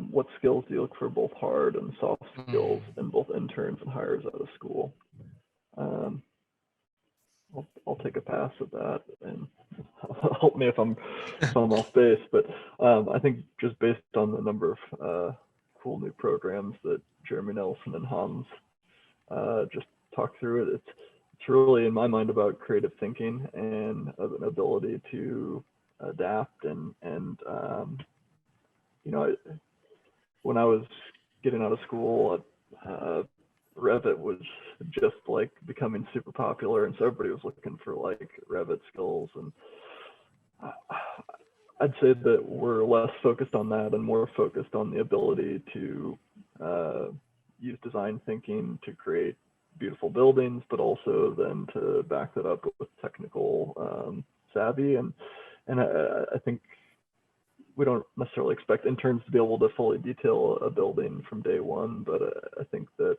What skills do you look for, both hard and soft skills, in both interns and hires out of school? I'll take a pass at that, and help me if I'm off base. But I think just based on the number of cool new programs that Jeremy Nelson and Hans just talked through, it's really, in my mind, about creative thinking and an ability to adapt and you know, when I was getting out of school, Revit was just like becoming super popular, and so everybody was looking for like Revit skills, and I'd say that we're less focused on that and more focused on the ability to use design thinking to create beautiful buildings, but also then to back that up with technical savvy. And I think we don't necessarily expect interns to be able to fully detail a building from day one, but I think that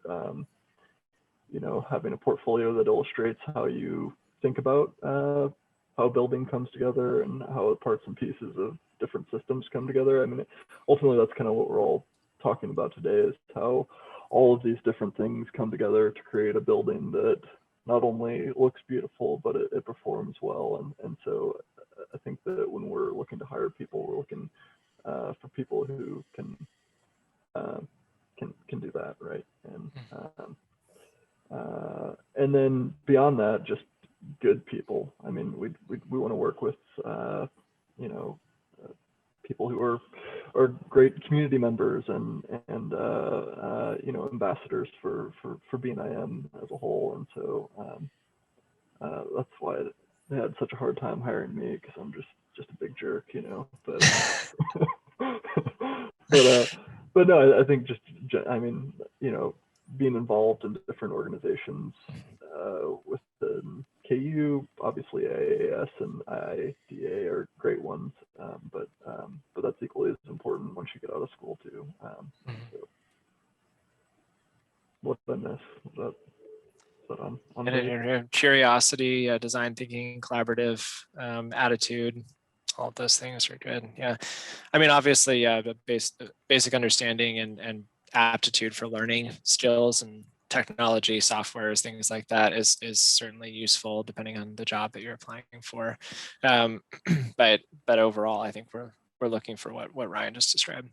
you know, having a portfolio that illustrates how you think about how a building comes together and how parts and pieces of different systems come together. I mean, ultimately, that's kind of what we're all talking about today, is how all of these different things come together to create a building that not only looks beautiful, but it performs well. And so I think that when we're looking to hire people, we're looking for people who can do that, right? And then beyond that, just good people. I mean, we want to work with you know, people who are great community members and you know, ambassadors for BNIM as a whole. And so that's why they had such a hard time hiring me, because I'm just a big jerk, you know. But no, I think just, I mean, you know, being involved in different organizations with the KU, obviously AIAS and AIAS are great ones, but that's equally as important once you get out of school too. So what did I miss? Was that on curiosity, design thinking, collaborative attitude, all of those things are good. Yeah, I mean, obviously, the basic understanding and aptitude for learning skills and technology, softwares, things like that is certainly useful depending on the job that you're applying for. But overall, I think we're looking for what Ryan just described.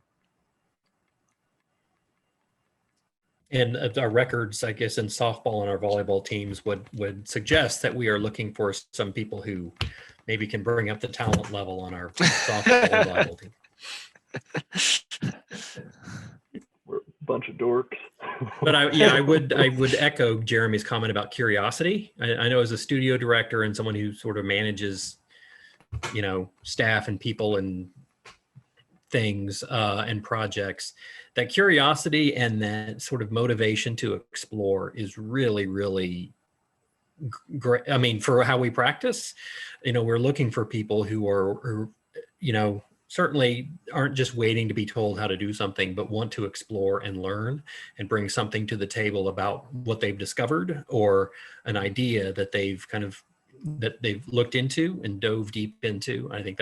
And our records, I guess, in softball and our volleyball teams would suggest that we are looking for some people who maybe can bring up the talent level on our softball and volleyball team. We're a bunch of dorks. But I would echo Jeremy's comment about curiosity. I know, as a studio director and someone who sort of manages, you know, staff and people and things and projects, that curiosity and that sort of motivation to explore is really, really great. I mean, for how we practice, you know, we're looking for people who are, you know, certainly aren't just waiting to be told how to do something, but want to explore and learn and bring something to the table about what they've discovered or an idea that they've looked into and dove deep into. I think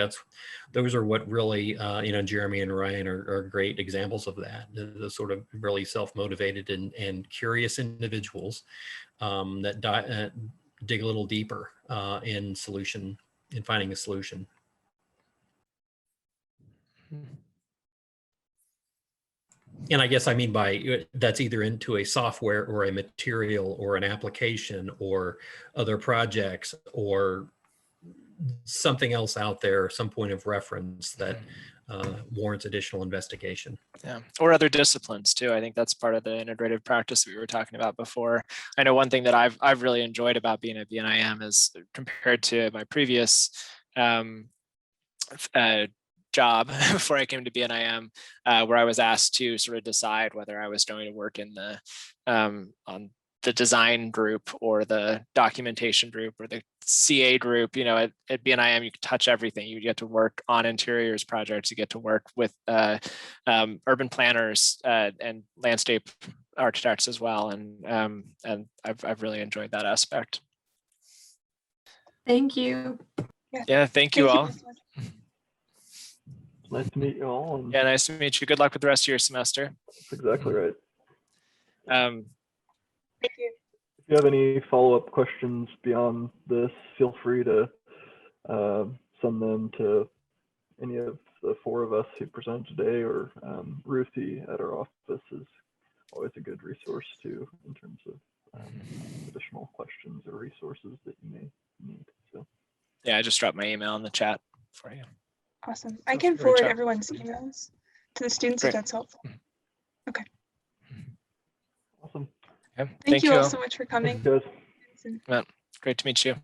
those are what really, Jeremy and Ryan are great examples of that. The sort of really self-motivated and curious individuals that dig a little deeper in finding a solution. And I guess I mean by that's either into a software or a material or an application or other projects or something else out there, some point of reference that warrants additional investigation. Yeah, or other disciplines too. I think that's part of the integrative practice we were talking about before. I know one thing that I've really enjoyed about being at BNIM is compared to my previous job before I came to BNIM, where I was asked to sort of decide whether I was going to work in the on the design group or the documentation group or the CA group. At BNIM, you can touch everything. You get to work on interiors projects. You get to work with urban planners and landscape architects as well. And I've really enjoyed that aspect. Thank you. Yeah, thank you all. Nice to meet you all. And yeah, nice to meet you. Good luck with the rest of your semester. that's exactly right. Thank you. If you have any follow-up questions beyond this, feel free to send them to any of the four of us who present today, or Ruthie at our office is always a good resource too, in terms of additional questions or resources that you may need. So yeah, I just dropped my email in the chat for you. Awesome. I Feel can free to forward reach out. everyone's emails to the students Great. if that's helpful. awesome. Okay. Thank you all all. so much for coming. Thanks, guys. And Well, great to meet you.